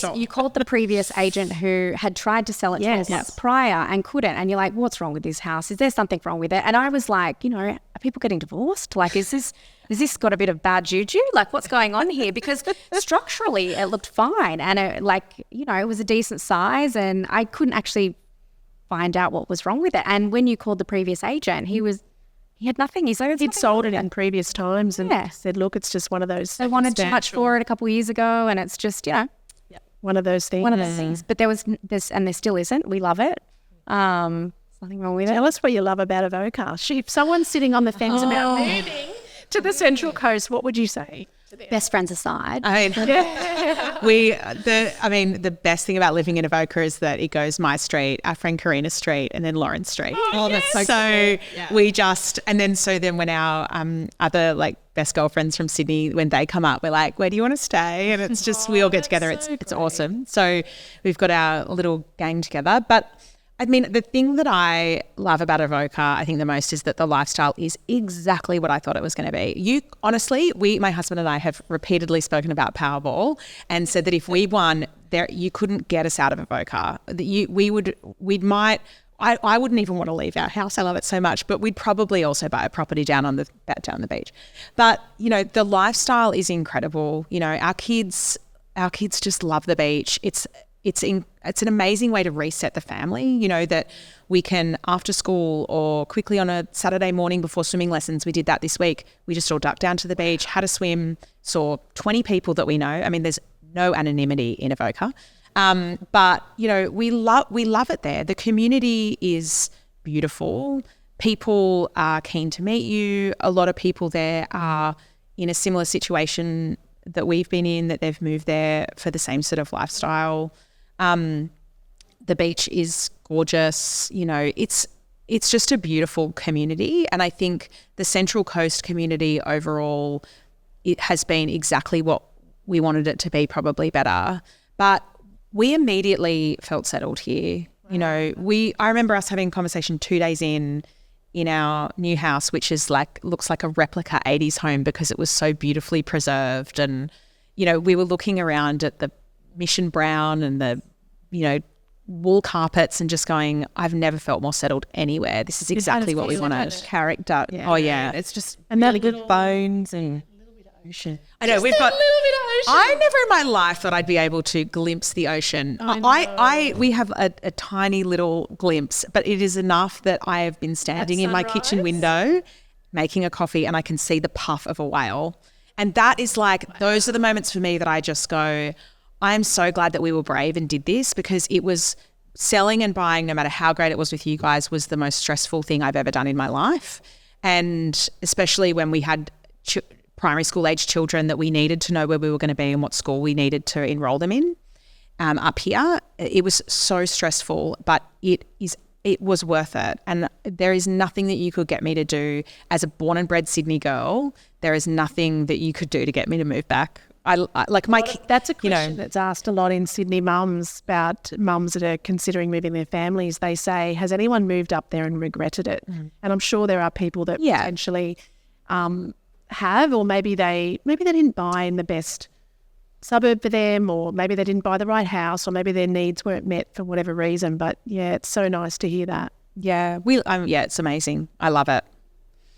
the previous agent who had tried to sell it 12 months prior and couldn't. And you're like, what's wrong with this house? Is there something wrong with it? And I was like, are people getting divorced? Like, is this got a bit of bad juju? Like, what's going on here? Because structurally it looked fine, and it was a decent size, and I couldn't actually find out what was wrong with it. And when you called the previous agent, he had nothing. He said he'd sold it in previous times and said, look, it's just one of those. They wanted too much for it a couple of years ago, and it's just, one of those things. One of those things. But there was this, and there still isn't. We love it. There's nothing wrong with it. Tell us what you love about Avoca. If someone's sitting on the fence about moving to the Central Coast, what would you say? Best friends aside. The best thing about living in Avoca is that it goes my street, our friend Karina's street, and then Lauren's street. Oh, that's so we just, and then when our other best girlfriends from Sydney, when they come up, we're like, where do you want to stay? And it's just, we all get together. It's awesome. So we've got our little gang together. But I mean, the thing that I love about Avoca, I think the most, is that the lifestyle is exactly what I thought it was going to be. Honestly, my husband and I have repeatedly spoken about Powerball and said that if we won, you couldn't get us out of Avoca. I wouldn't even want to leave our house. I love it so much, but we'd probably also buy a property down the beach. But the lifestyle is incredible. Our kids just love the beach. It's an amazing way to reset the family, that we can, after school or quickly on a Saturday morning before swimming lessons, we did that this week. We just all ducked down to the beach, had a swim, saw 20 people that we know. I mean, there's no anonymity in Avoca. But, we love it there. The community is beautiful. People are keen to meet you. A lot of people there are in a similar situation that we've been in, that they've moved there for the same sort of lifestyle. The beach is gorgeous. It's just a beautiful community. And I think the Central Coast community overall, it has been exactly what we wanted it to be, probably better. But we immediately felt settled here. I remember us having a conversation 2 days in our new house, which is looks like a replica 80s home because it was so beautifully preserved. And, we were looking around at the Mission Brown and the, wool carpets and just going, I've never felt more settled anywhere. This is exactly what we wanted. Character. Yeah. Oh, yeah. It's just and really good bones and a little bit of ocean. I know, we've got a little bit of ocean. I never in my life thought I'd be able to glimpse the ocean. We have a tiny little glimpse, but it is enough that I have been standing in my kitchen window making a coffee and I can see the puff of a whale. And that is those are the moments for me that I just go, I am so glad that we were brave and did this, because it was selling and buying, no matter how great it was with you guys, was the most stressful thing I've ever done in my life. And especially when we had primary school age children that we needed to know where we were going to be and what school we needed to enroll them in up here. It was so stressful, but it was worth it. And there is nothing that you could get me to do as a born and bred Sydney girl. There is nothing that you could do to get me to move back. That's a question that's asked a lot in Sydney mums, about mums that are considering moving their families. They say, has anyone moved up there and regretted it? And I'm sure there are people that potentially have, or maybe they didn't buy in the best suburb for them, or maybe they didn't buy the right house, or maybe their needs weren't met for whatever reason. But it's so nice to hear that. Yeah, it's amazing. I love it.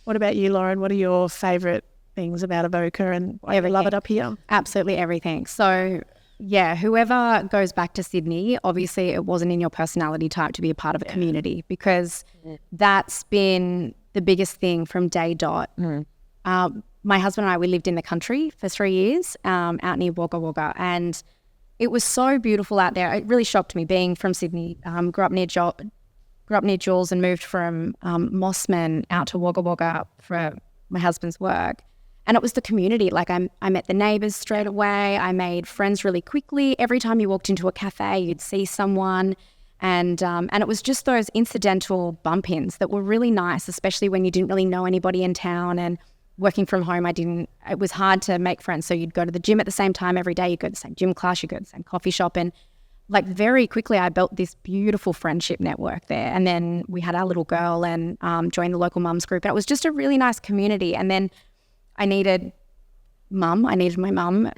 What about you, Lauren? What are your favourite things about Avoca, and why you love it up here? Absolutely everything. So whoever goes back to Sydney, obviously it wasn't in your personality type to be a part of a community, because that's been the biggest thing from day dot. My husband and I, we lived in the country for 3 years out near Wagga Wagga, and it was so beautiful out there. It really shocked me being from Sydney. Grew up near Jules and moved from Mossman out to Wagga Wagga for my husband's work. And it was the community. I met the neighbours straight away. I made friends really quickly. Every time you walked into a cafe, you'd see someone. And it was just those incidental bump-ins that were really nice, especially when you didn't really know anybody in town. And working from home, it was hard to make friends. So you'd go to the gym at the same time every day. You'd go to the same gym class. You'd go to the same coffee shop. And very quickly, I built this beautiful friendship network there. And then we had our little girl and joined the local mums group. And it was just a really nice community. And then I needed my mum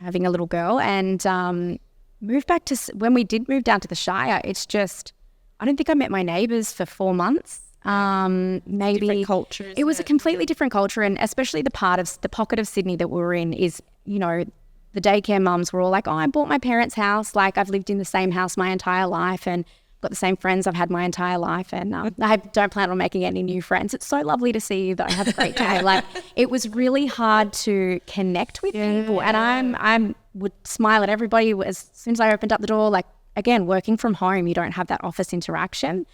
having a little girl, and moved back to, when we did move down to the Shire, it's just, I don't think I met my neighbours for 4 months. Maybe different culture. It was a completely different culture, and especially the pocket of Sydney that we were in is, the daycare mums were all like, oh, I bought my parents' house. I've lived in the same house my entire life and got the same friends I've had my entire life, and I don't plan on making any new friends. It's so lovely to see you, though. I have a great day. It was really hard to connect with people, and I would smile at everybody as soon as I opened up the door. Again, working from home, you don't have that office interaction.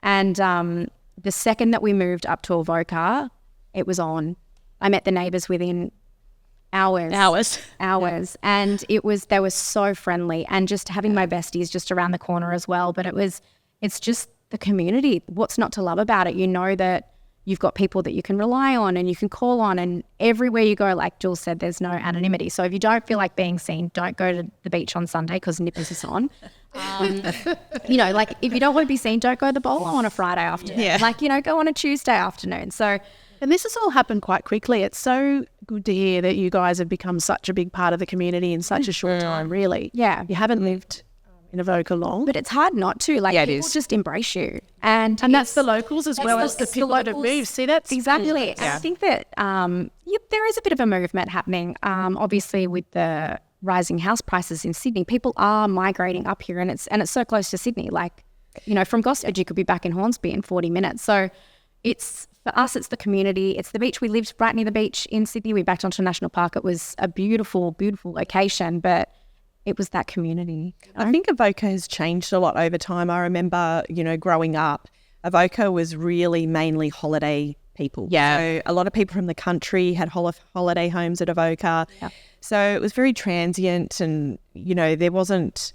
And the second that we moved up to Avoca, it was on. I met the neighbours within hours. And they were so friendly, and just having my besties just around the corner as well. But it's just the community. What's not to love about it? You know that you've got people that you can rely on and you can call on, and everywhere you go, like Jules said, there's no anonymity. So if you don't feel like being seen, don't go to the beach on Sunday because nippers is on. Like if you don't want to be seen, don't go to the bowler on a Friday afternoon. Like, go on a Tuesday afternoon. So, and this has all happened quite quickly. It's so good to hear that you guys have become such a big part of the community in such a short time, really. Yeah. You haven't lived in Avoca long. But it's hard not to. Like, people just embrace you. And that's the locals as well as the people that have moved. See, that's... Exactly. And I think that there is a bit of a movement happening. Obviously, with the rising house prices in Sydney, people are migrating up here, and it's so close to Sydney. Like, from Gosford, you could be back in Hornsby in 40 minutes. So for us, it's the community. It's the beach. We lived right near the beach in Sydney. We backed onto National Park. It was a beautiful, beautiful location, but it was that community. I think Avoca has changed a lot over time. I remember, growing up, Avoca was really mainly holiday people. Yeah. So a lot of people from the country had holiday homes at Avoca. Yeah. So it was very transient, and, there wasn't,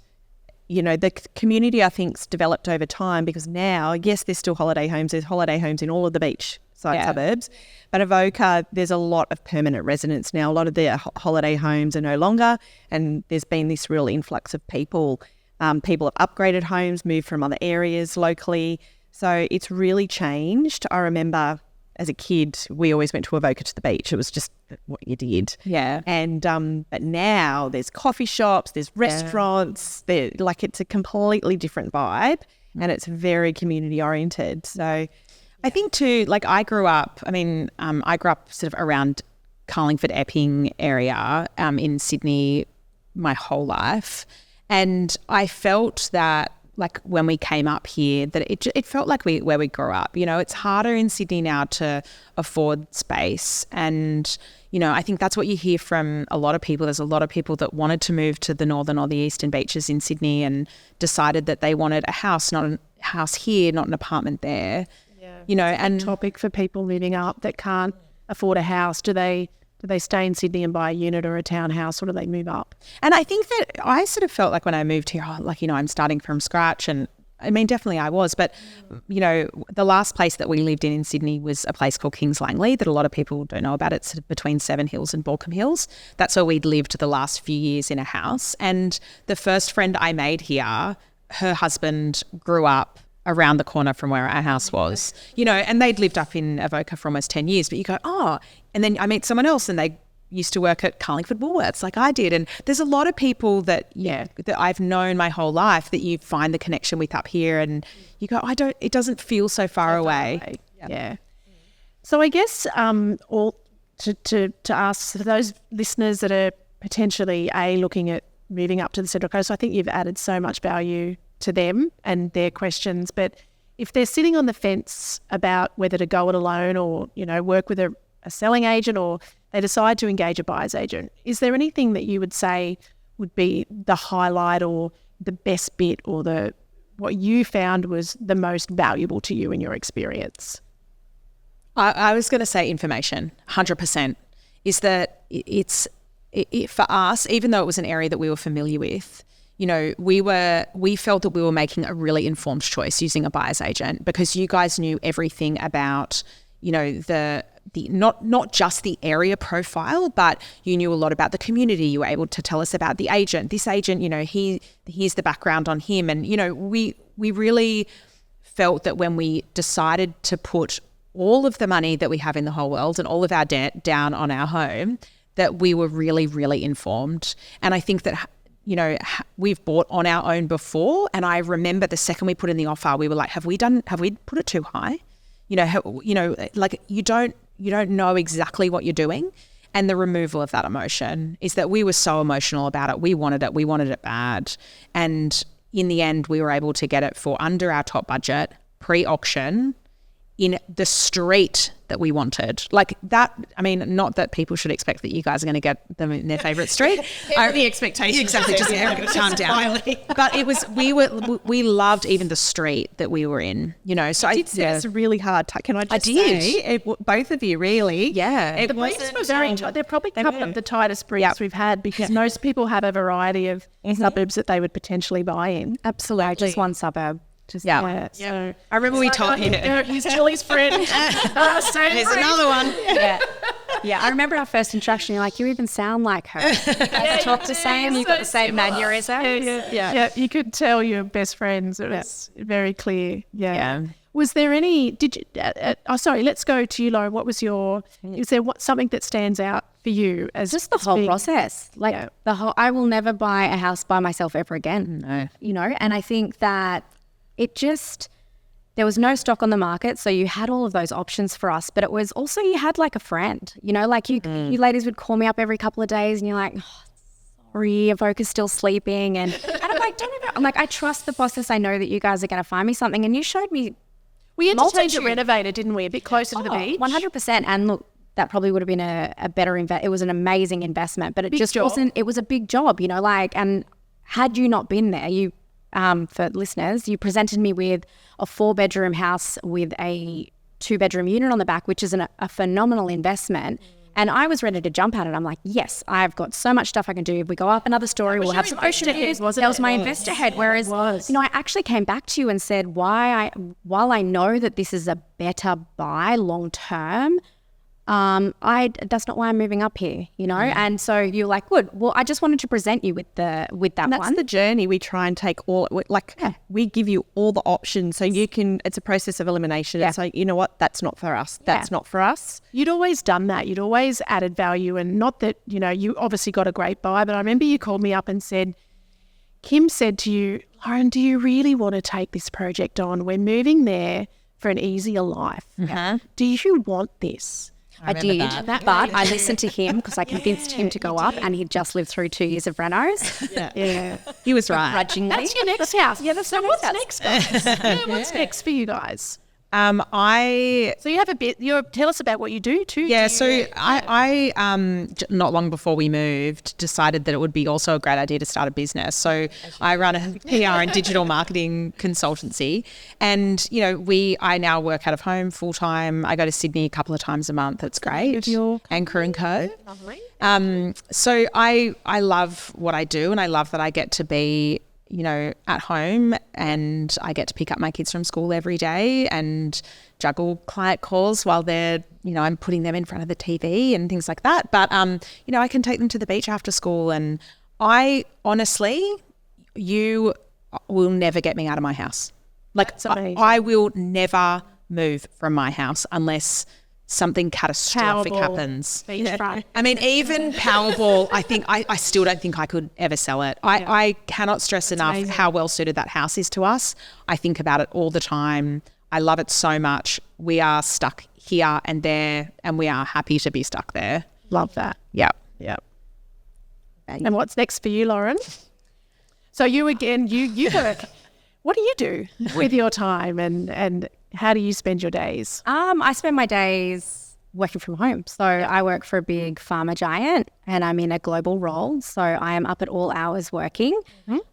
the community, I think, developed over time, because now, yes, there's still holiday homes. There's holiday homes in all of the beach suburbs. But Avoca, there's a lot of permanent residents now. A lot of the holiday homes are no longer, and there's been this real influx of people. People have upgraded homes, moved from other areas locally. So it's really changed. I remember as a kid, we always went to Avoca to the beach. It was just what you did. Yeah. And but now there's coffee shops, there's restaurants. It's a completely different vibe, and it's very community oriented. So I think too, like I grew up sort of around Carlingford, Epping area in Sydney my whole life. And I felt that, like, when we came up here, that it felt like where we grew up. It's harder in Sydney now to afford space. And, I think that's what you hear from a lot of people. There's a lot of people that wanted to move to the northern or the eastern beaches in Sydney and decided that they wanted a house, not a house here, not an apartment there. Yeah. And topic for people living up that can't afford a house. Do they stay in Sydney and buy a unit or a townhouse, or do they move up? And I think that I sort of felt like when I moved here, I'm starting from scratch. And I mean, definitely I was. But, the last place that we lived in Sydney was a place called Kings Langley that a lot of people don't know about. It's sort of between Seven Hills and Balcombe Hills. That's where we'd lived the last few years in a house. And the first friend I made here, her husband grew up around the corner from where our house was, and they'd lived up in Avoca for almost 10 years. But you go, and then I meet someone else and they used to work at Carlingford Woolworths like I did. And there's a lot of people that I've known my whole life that you find the connection with up here, and you go, it doesn't feel so far away. Yeah. So I guess to ask those listeners that are potentially looking at moving up to the Central Coast, I think you've added so much value to them and their questions. But if they're sitting on the fence about whether to go it alone or, work with a selling agent, or they decide to engage a buyer's agent, is there anything that you would say would be the highlight or the best bit, or what you found was the most valuable to you in your experience? I was going to say information, 100%, is that it's for us, even though it was an area that we were familiar with, we felt that we were making a really informed choice using a buyer's agent, because you guys knew everything about, the not just the area profile, but you knew a lot about the community. You were able to tell us about the agent. This agent, here's the background on him. And, we really felt that when we decided to put all of the money that we have in the whole world and all of our debt down on our home, that we were really, really informed. And I think that we've bought on our own before. And I remember the second we put in the offer, we were like, have we put it too high? Like you don't know exactly what you're doing. And the removal of that emotion is that we were so emotional about it. We wanted it bad. And in the end, we were able to get it for under our top budget, pre-auction, in the street that we wanted. Like that, I mean, not that people should expect that you guys are going to get them in their favourite street. The expectations. Exactly, just calm down. But it was, we loved even the street that we were in, So I did say it's a really hard time. Can I just say, both of you really? Yeah. The briefs were very tight. They're probably a couple of the tightest briefs we've had, because most people have a variety of suburbs that they would potentially buy in. Absolutely. Just one suburb. Yeah. So I remember we talked. he's Julie's friend. There's another one. Yeah, I remember our first interaction. You're like, you even sound like her. You talk the same. You've got the same mannerisms. Yeah, you could tell you're best friends. It was very clear. Yeah. Was there any? Did you? Sorry. Let's go to you, Lauren. What was your? Is there something that stands out for you as Just the whole process? Like the whole. I will never buy a house by myself ever again. No. You know, and I think that it just. There was no stock on the market, so you had all of those options for us. But it was also you had like a friend, you know, like you ladies would call me up every couple of days, and you're like, oh, sorry, Avoca's still sleeping, and I'm like, I'm like, I trust the process. I know that you guys are going to find me something, and you showed me. We interchanged a renovator, didn't we? A bit closer to the beach. 100%. And look, that probably would have been a better It was an amazing investment, but it wasn't. It was a big job, you know. Like, and had you not been there, you. For listeners, you presented me with a 4-bedroom house with a 2-bedroom unit on the back, which is a phenomenal investment. And I was ready to jump at it. I'm like, yes, I've got so much stuff I can do. If we go up another story, we'll have some ocean views. That was my investor head. Whereas, you know, I actually came back to you and said, while I know that this is a better buy long term, that's not why I'm moving up here, you know? And so you're like, good. Well, I just wanted to present you with that and that's one. the journey. We try and take we give you all the options so you can, it's a process of elimination. It's like, you know what, that's not for us. That's not for us. You'd always done that. You'd always added value, and not that, you know, you obviously got a great buy, but I remember you called me up and said, Kim said to you, Lauren, do you really want to take this project on? We're moving there for an easier life. Do you want this? I did, but I listened to him because I convinced him to go up, and he'd just lived through 2 years of renos. Yeah. He was right. Grudgingly. That's your next house. Yeah, that's what's next, guys? What's next for you guys? So you have a bit. Tell us about what you do too. Yeah, I not long before we moved, decided that it would be also a great idea to start a business. So I run a PR and digital marketing consultancy, and you know, I now work out of home full time. I go to Sydney a couple of times a month. It's great. Anchor and Co. Lovely. So I love what I do, and I love that I get to be, you know, at home, and I get to pick up my kids from school every day and juggle client calls while they're, you know, I'm putting them in front of the TV and things like that. But, you know, I can take them to the beach after school, and I honestly, you will never get me out of my house. Like I will never move from my house unless something catastrophic happens. I mean, even Powerball, I still don't think I could ever sell it. I cannot stress enough how well suited that house is to us. I think about it all the time. I love it so much. We are stuck here and there, and we are happy to be stuck there. Love that. Yep. And what's next for you, Lauren? So you again, you work. What do you do with your time, and how do you spend your days? I spend my days working from home. So I work for a big pharma giant, and I'm in a global role. So I am up at all hours working.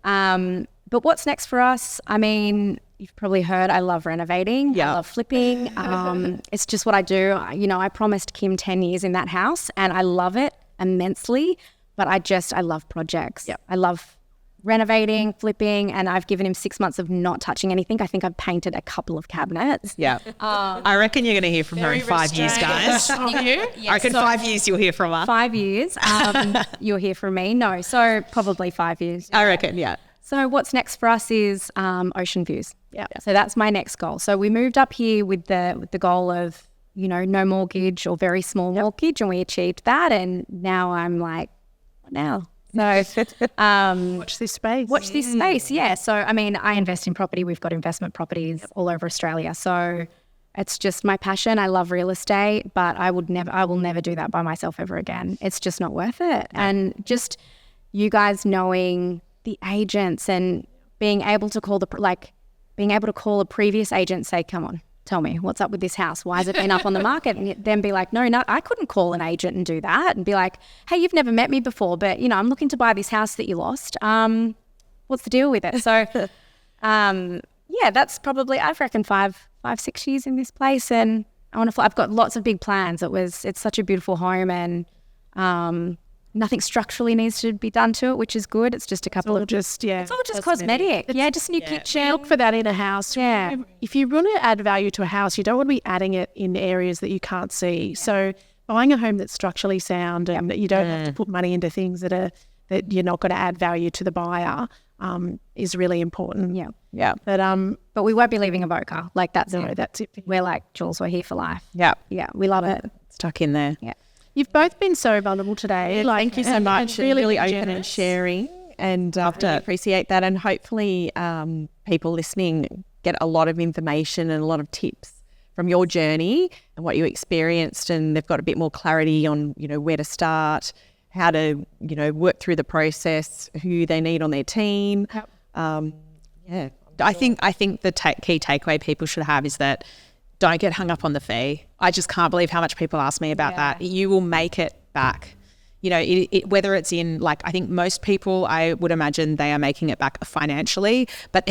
But what's next for us? I mean, you've probably heard I love renovating. I love flipping. It's just what I do. You know, I promised Kim 10 years in that house, and I love it immensely. But I love projects. I love renovating, flipping, and I've given him 6 months of not touching anything. I think I've painted a couple of cabinets. I reckon you're going to hear from her in 5 years, guys. I reckon 5 years you'll hear from her. 5 years, you'll hear from me. No, so probably 5 years. I reckon, yeah. So what's next for us is ocean views. So that's my next goal. So we moved up here with the goal of, you know, no mortgage or very small mortgage, and we achieved that. And now I'm like, what now? So watch this space. Yeah. So I mean, I invest in property. We've got investment properties all over Australia. So it's just my passion. I love real estate, but I will never do that by myself ever again. It's just not worth it. And just you guys knowing the agents and being able to call a previous agent and say, come on, tell me what's up with this house. Why has it been up on the market? And then be like, no, I couldn't call an agent and do that, and be like, hey, you've never met me before, but you know, I'm looking to buy this house that you lost. What's the deal with it? So, that's probably, I reckon 5-6 years in this place, and I've got lots of big plans. It's such a beautiful home, and nothing structurally needs to be done to it, which is good. It's just a couple of it's all just cosmetic. Yeah, just a new kitchen. Look for that in a house. Yeah. If you want to add value to a house, you don't want to be adding it in areas that you can't see. So buying a home that's structurally sound and that you don't have to put money into things that you're not going to add value to the buyer is really important. Yeah. But we won't be leaving Avoca. Like that's it. We're like, Jules, we're here for life. Yeah. Yeah. We love it. Stuck in there. Yeah. You've both been so vulnerable today. Thank you so much. Really open generous. and sharing, and I really appreciate that. And hopefully people listening get a lot of information and a lot of tips from your journey and what you experienced, and they've got a bit more clarity on, where to start, how to, work through the process, who they need on their team. Yep. I think the key takeaway people should have is that don't get hung up on the fee. I just can't believe how much people ask me about that. You will make it back. Whether it's in, I think most people, I would imagine they are making it back financially, but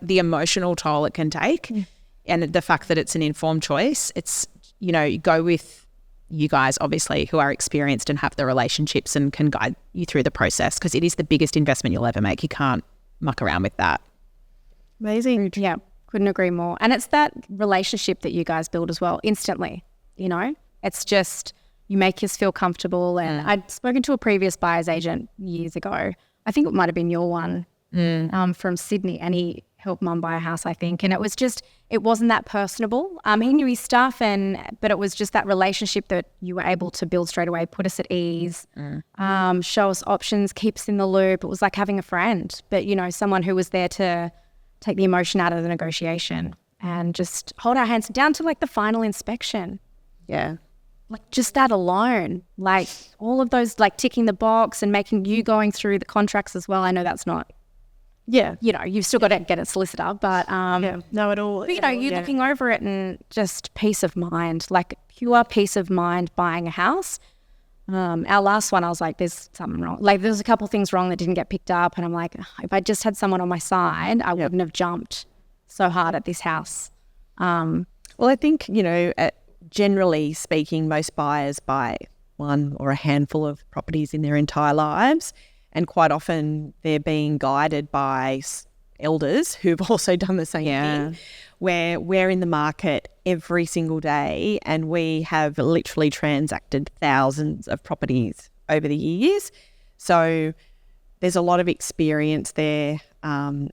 the emotional toll it can take and the fact that it's an informed choice, it's, go with you guys, obviously, who are experienced and have the relationships and can guide you through the process, because it is the biggest investment you'll ever make. You can't muck around with that. Amazing. Yeah. Couldn't agree more. And it's that relationship that you guys build as well, instantly, It's just, you make us feel comfortable. And I'd spoken to a previous buyer's agent years ago. I think it might have been your one from Sydney, and he helped mum buy a house, I think. And it wasn't that personable. He knew his stuff, but it was just that relationship that you were able to build straight away, put us at ease, show us options, keep us in the loop. It was like having a friend, but, someone who was there to take the emotion out of the negotiation and just hold our hands down to the final inspection. Yeah. Just that alone, all of those, ticking the box and making you going through the contracts as well. I know that's not, you've still got to get a solicitor, but no, at all. But, you looking over it and just peace of mind, pure peace of mind buying a house. Our last one, I was like, there's something wrong. There's a couple things wrong that didn't get picked up. And I'm like, if I just had someone on my side, I wouldn't have jumped so hard at this house. Well, I think, generally speaking, most buyers buy one or a handful of properties in their entire lives. And quite often they're being guided by elders who've also done the same thing, where we're in the market every single day and we have literally transacted thousands of properties over the years. So there's a lot of experience there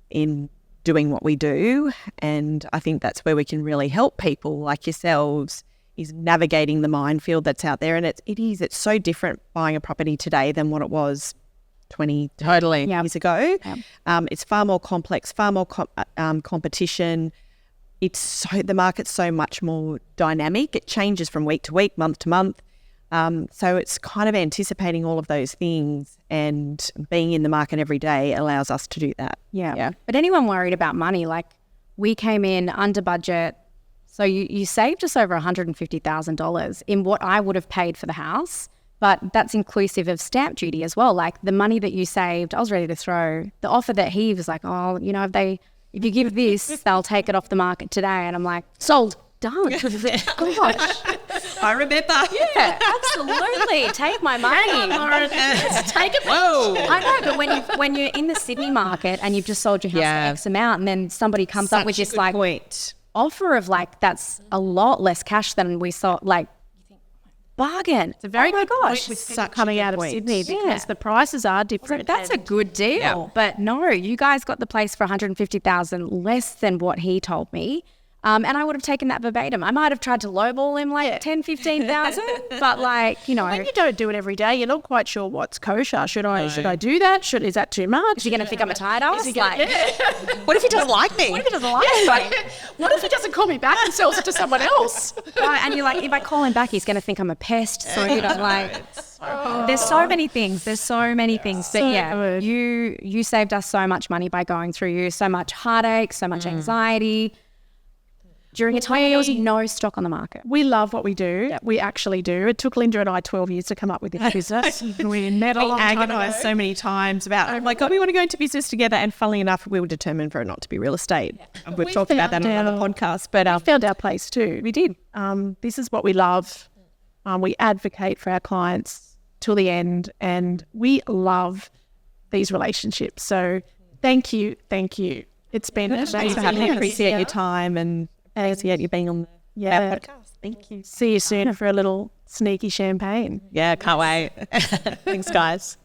in doing what we do. And I think that's where we can really help people like yourselves, is navigating the minefield that's out there. And it's so different buying a property today than what it was 20 years ago. It's far more complex, far more competition. The market's so much more dynamic. It changes from week to week, month to month. So it's kind of anticipating all of those things, and being in the market every day allows us to do that. Yeah. But anyone worried about money, we came in under budget. So you saved us over $150,000 in what I would have paid for the house. But that's inclusive of stamp duty as well. The money that you saved, I was ready to throw. The offer that he was like, if you give this, they'll take it off the market today. And I'm like, sold, done. Gosh. I remember. Yeah, absolutely. Take my money. Take it. Whoa. I know, but when you're in the Sydney market and you've just sold your house for X amount, and then somebody comes up with this point. Offer of that's a lot less cash than we saw, bargain. It's a very good gosh. point with coming out of Sydney, because the prices are different. That's a good deal. But no, you guys got the place for $150,000 less than what he told me. And I would have taken that verbatim. I might have tried to lowball him $10,000, $15,000, but when you don't do it every day, you're not quite sure what's kosher. Should I do that? Is that too much? Is he going to think I'm a tired ass? What if he doesn't like me? What if he doesn't like me? What if he doesn't call me back and sells it to someone else? Right, and you're like, if I call him back, he's going to think I'm a pest. So there's so many things. But you saved us so much money by going through you, so much heartache, so much anxiety. During a time there was no stock on the market. We love what we do. Yep. We actually do. It took Linda and I 12 years to come up with this business. We met a long time ago. Agonised so many times about, we want to go into business together. And funnily enough, we were determined for it not to be real estate. Yeah. We've talked about that on another podcast. But we found our place too. We did. This is what we love. We advocate for our clients till the end, and we love these relationships. So thank you. It's been Thanks for having me. Appreciate your time and appreciate you being on the podcast. Thank you. See you soon for a little sneaky champagne. Yeah, can't wait. Thanks, guys.